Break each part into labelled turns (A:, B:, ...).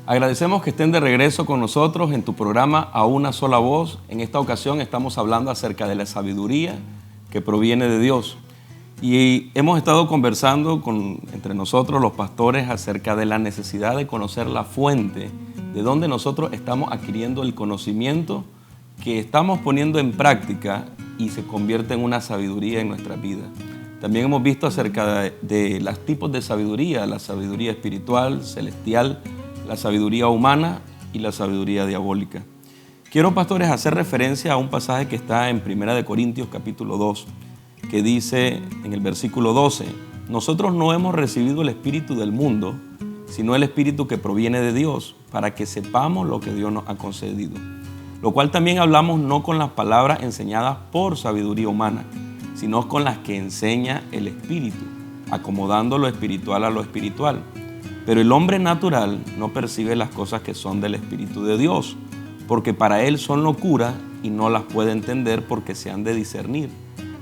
A: Agradecemos que estén de regreso con nosotros en tu programa A Una Sola Voz. En esta ocasión estamos hablando acerca de la sabiduría que proviene de Dios. Y hemos estado conversando entre nosotros los pastores acerca de la necesidad de conocer la fuente de donde nosotros estamos adquiriendo el conocimiento que estamos poniendo en práctica y se convierte en una sabiduría en nuestra vida. También hemos visto acerca de los tipos de sabiduría, la sabiduría espiritual, celestial, la sabiduría humana y la sabiduría diabólica. Quiero, pastores, hacer referencia a un pasaje que está en 1 Corintios capítulo 2, que dice en el versículo 12, nosotros no hemos recibido el espíritu del mundo, sino el espíritu que proviene de Dios, para que sepamos lo que Dios nos ha concedido. Lo cual también hablamos no con las palabras enseñadas por sabiduría humana, sino con las que enseña el espíritu, acomodando lo espiritual a lo espiritual. Pero el hombre natural no percibe las cosas que son del Espíritu de Dios, porque para él son locura y no las puede entender porque se han de discernir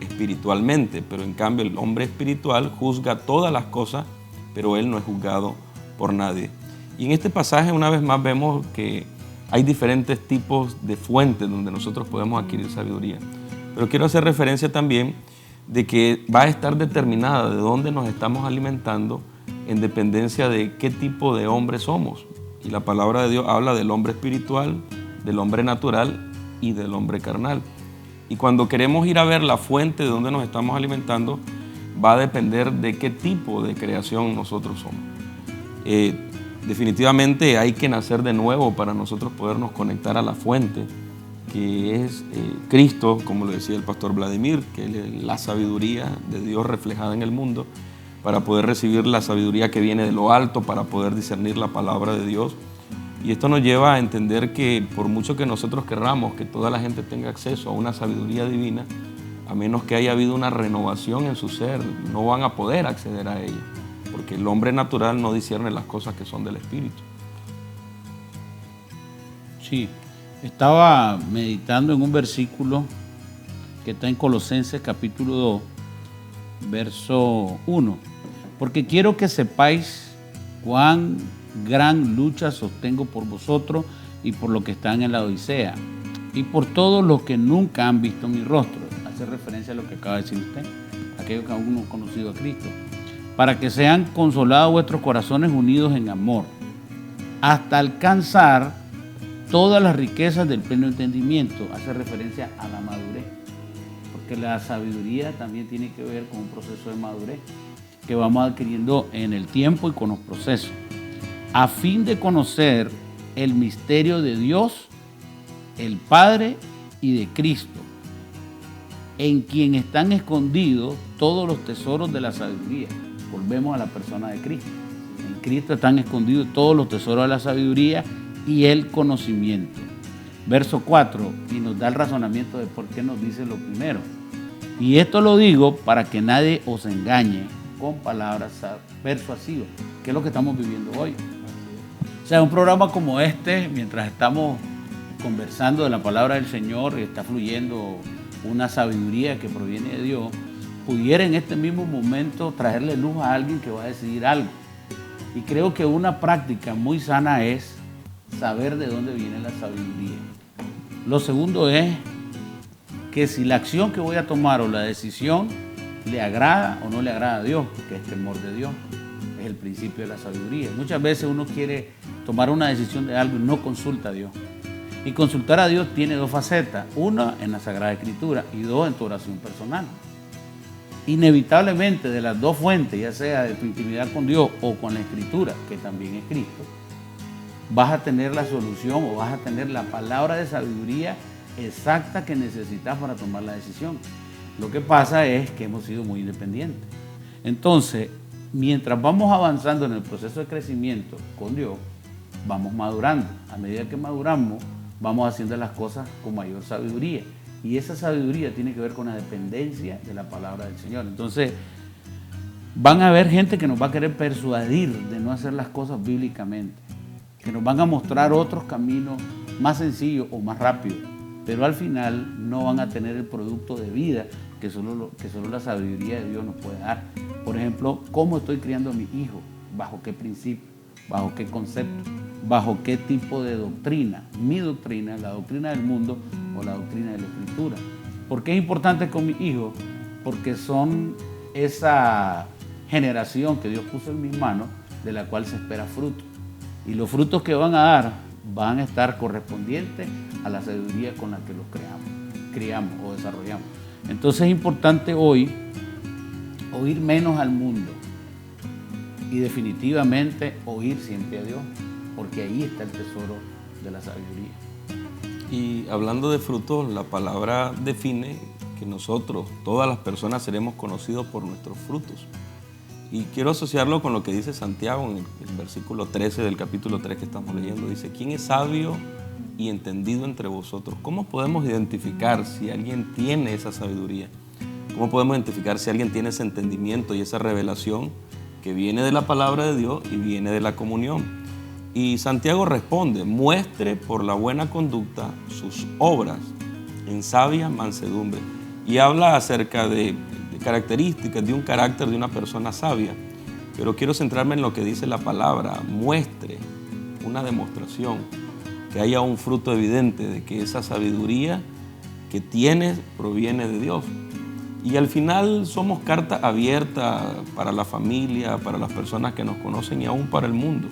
A: espiritualmente. Pero en cambio el hombre espiritual juzga todas las cosas, pero él no es juzgado por nadie. Y en este pasaje una vez más vemos que hay diferentes tipos de fuentes donde nosotros podemos adquirir sabiduría. Pero quiero hacer referencia también de que va a estar determinada de dónde nos estamos alimentando en dependencia de qué tipo de hombre somos. Y la palabra de Dios habla del hombre espiritual, del hombre natural y del hombre carnal. Y cuando queremos ir a ver la fuente de donde nos estamos alimentando, va a depender de qué tipo de creación nosotros somos. Definitivamente hay que nacer de nuevo para nosotros podernos conectar a la fuente, que es Cristo, como lo decía el pastor Vladimir, que es la sabiduría de Dios reflejada en el mundo, para poder recibir la sabiduría que viene de lo alto, para poder discernir la palabra de Dios. Y esto nos lleva a entender que por mucho que nosotros querramos que toda la gente tenga acceso a una sabiduría divina, a menos que haya habido una renovación en su ser, no van a poder acceder a ella, porque el hombre natural no discierne las cosas que son del Espíritu.
B: Sí, estaba meditando en un versículo que está en Colosenses capítulo 2, verso 1, porque quiero que sepáis cuán gran lucha sostengo por vosotros y por los que están en la Odisea y por todos los que nunca han visto mi rostro. Hace referencia a lo que acaba de decir usted, aquellos que aún no han conocido a Cristo, para que sean consolados vuestros corazones unidos en amor, hasta alcanzar todas las riquezas del pleno entendimiento. Hace referencia a la madurez, que la sabiduría también tiene que ver con un proceso de madurez que vamos adquiriendo en el tiempo y con los procesos, a fin de conocer el misterio de Dios, el Padre y de Cristo, en quien están escondidos todos los tesoros de la sabiduría. Volvemos a la persona de Cristo. En Cristo están escondidos todos los tesoros de la sabiduría y el conocimiento. Verso 4, y nos da el razonamiento de por qué nos dice lo primero. Y esto lo digo para que nadie os engañe con palabras persuasivas, que es lo que estamos viviendo hoy. O sea, un programa como este, mientras estamos conversando de la palabra del Señor, está fluyendo una sabiduría que proviene de Dios, pudiera en este mismo momento traerle luz a alguien que va a decidir algo. Y creo que una práctica muy sana es saber de dónde viene la sabiduría. Lo segundo es que si la acción que voy a tomar o la decisión le agrada o no le agrada a Dios, que es temor de Dios, es el principio de la sabiduría. Muchas veces uno quiere tomar una decisión de algo y no consulta a Dios. Y consultar a Dios tiene dos facetas, una en la Sagrada Escritura y dos en tu oración personal. Inevitablemente de las dos fuentes, ya sea de tu intimidad con Dios o con la Escritura, que también es Cristo, vas a tener la solución o vas a tener la palabra de sabiduría exacta que necesitas para tomar la decisión. Lo que pasa es que hemos sido muy independientes. Entonces, mientras vamos avanzando en el proceso de crecimiento con Dios, vamos madurando. A medida que maduramos, vamos haciendo las cosas con mayor sabiduría. Y esa sabiduría tiene que ver con la dependencia de la palabra del Señor. Entonces, van a haber gente que nos va a querer persuadir de no hacer las cosas bíblicamente, que nos van a mostrar otros caminos más sencillos o más rápidos. pero al final no van a tener el producto de vida que solo la sabiduría de Dios nos puede dar. Por ejemplo, ¿cómo estoy criando a mi hijo? ¿Bajo qué principio? ¿Bajo qué concepto? ¿Bajo qué tipo de doctrina? Mi doctrina, la doctrina del mundo o la doctrina de la Escritura. ¿Por qué es importante con mis hijos? Porque son esa generación que Dios puso en mis manos, de la cual se espera fruto. Y los frutos que van a dar van a estar correspondientes a la sabiduría con la que los criamos o desarrollamos. Entonces es importante hoy oír menos al mundo y definitivamente oír siempre a Dios, porque ahí está el tesoro de la sabiduría.
A: Y hablando de frutos, la palabra define que nosotros, todas las personas, seremos conocidos por nuestros frutos. Y quiero asociarlo con lo que dice Santiago en el versículo 13 del capítulo 3 que estamos leyendo. Dice, ¿quién es sabio y entendido entre vosotros? ¿Cómo podemos identificar si alguien tiene esa sabiduría? ¿Cómo podemos identificar si alguien tiene ese entendimiento y esa revelación que viene de la palabra de Dios y viene de la comunión? Y Santiago responde, muestre por la buena conducta sus obras en sabia mansedumbre. Y habla acerca de características de un carácter de una persona sabia. Pero quiero centrarme en lo que dice la palabra, muestre, una demostración, que haya un fruto evidente de que esa sabiduría que tienes proviene de Dios. Y al final somos carta abierta para la familia, para las personas que nos conocen y aún para el mundo.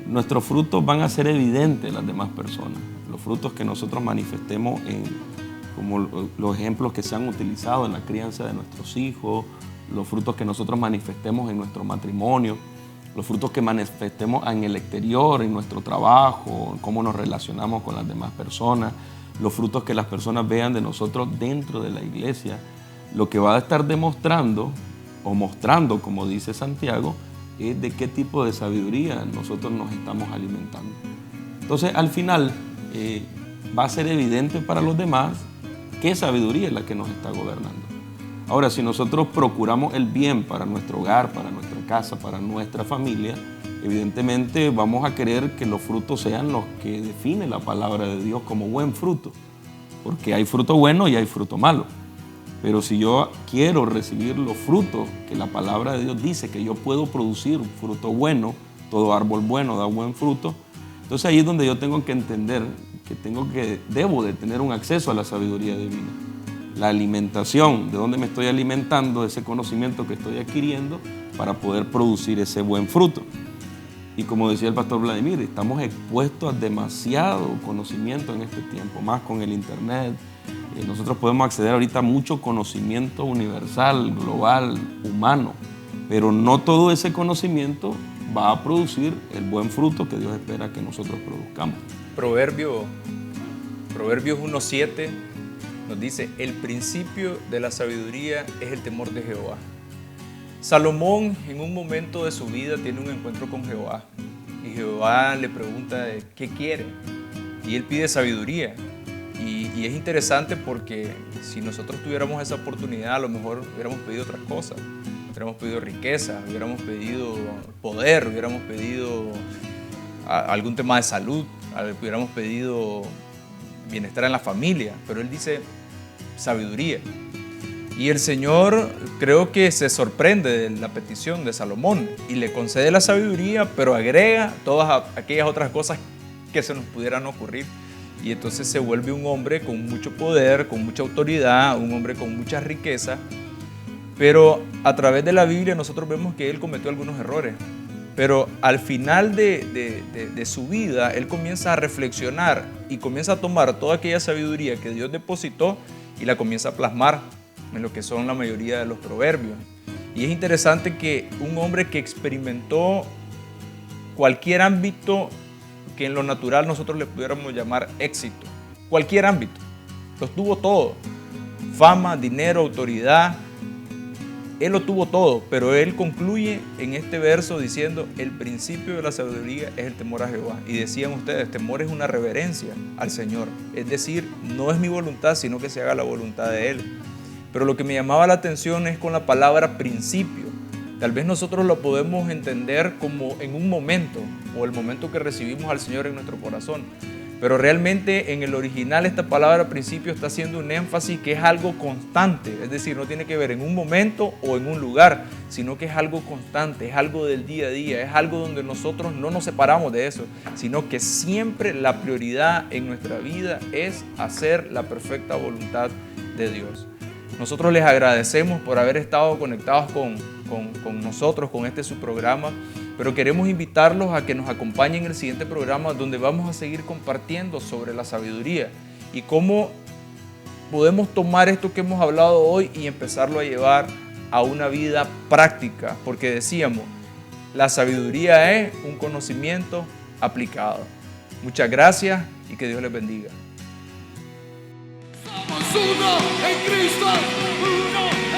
A: Nuestros frutos van a ser evidentes en las demás personas. Los frutos que nosotros manifestemos como los ejemplos que se han utilizado en la crianza de nuestros hijos, los frutos que nosotros manifestemos en nuestro matrimonio, los frutos que manifestemos en el exterior, en nuestro trabajo, cómo nos relacionamos con las demás personas, los frutos que las personas vean de nosotros dentro de la iglesia, lo que va a estar demostrando o mostrando, como dice Santiago, es de qué tipo de sabiduría nosotros nos estamos alimentando. Entonces, al final, va a ser evidente para los demás qué sabiduría es la que nos está gobernando. Ahora, si nosotros procuramos el bien para nuestro hogar, para nuestra casa, para nuestra familia, evidentemente vamos a querer que los frutos sean los que define la palabra de Dios como buen fruto, porque hay fruto bueno y hay fruto malo. Pero si yo quiero recibir los frutos que la palabra de Dios dice que yo puedo producir fruto bueno, todo árbol bueno da buen fruto, entonces ahí es donde yo tengo que entender que debo de tener un acceso a la sabiduría divina. La alimentación, de dónde me estoy alimentando, ese conocimiento que estoy adquiriendo para poder producir ese buen fruto. Y como decía el pastor Vladimir, estamos expuestos a demasiado conocimiento en este tiempo, más con el internet. Nosotros podemos acceder ahorita a mucho conocimiento universal, global, humano, pero no todo ese conocimiento va a producir el buen fruto que Dios espera que nosotros produzcamos.
C: Proverbios 1:7 nos dice, el principio de la sabiduría es el temor de Jehová. Salomón en un momento de su vida tiene un encuentro con Jehová y Jehová le pregunta qué quiere y él pide sabiduría. Y es interesante porque si nosotros tuviéramos esa oportunidad, a lo mejor hubiéramos pedido otras cosas. Hubiéramos pedido riqueza, hubiéramos pedido poder, hubiéramos pedido algún tema de salud, hubiéramos pedido bienestar en la familia. Pero él dice sabiduría. Y el Señor creo que se sorprende de la petición de Salomón y le concede la sabiduría, pero agrega todas aquellas otras cosas que se nos pudieran ocurrir. Y entonces se vuelve un hombre con mucho poder, con mucha autoridad, un hombre con mucha riqueza. Pero a través de la Biblia nosotros vemos que él cometió algunos errores. Pero al final de su vida, él comienza a reflexionar y comienza a tomar toda aquella sabiduría que Dios depositó y la comienza a plasmar en lo que son la mayoría de los proverbios. Y es interesante que un hombre que experimentó cualquier ámbito que en lo natural nosotros le pudiéramos llamar éxito, cualquier ámbito, lo tuvo todo, fama, dinero, autoridad, él lo tuvo todo, pero él concluye en este verso diciendo, el principio de la sabiduría es el temor a Jehová. Y decían ustedes, temor es una reverencia al Señor, es decir, no es mi voluntad, sino que se haga la voluntad de Él. Pero lo que me llamaba la atención es con la palabra principio. Tal vez nosotros lo podemos entender como en un momento, o el momento que recibimos al Señor en nuestro corazón. pero realmente en el original esta palabra principio está haciendo un énfasis que es algo constante, es decir, no tiene que ver en un momento o en un lugar, sino que es algo constante, es algo del día a día, es algo donde nosotros no nos separamos de eso, sino que siempre la prioridad en nuestra vida es hacer la perfecta voluntad de Dios. Nosotros les agradecemos por haber estado conectados con nosotros, con este su programa, pero queremos invitarlos a que nos acompañen en el siguiente programa donde vamos a seguir compartiendo sobre la sabiduría y cómo podemos tomar esto que hemos hablado hoy y empezarlo a llevar a una vida práctica, porque decíamos, la sabiduría es un conocimiento aplicado. Muchas gracias y que Dios les bendiga.
D: Somos uno en Cristo, uno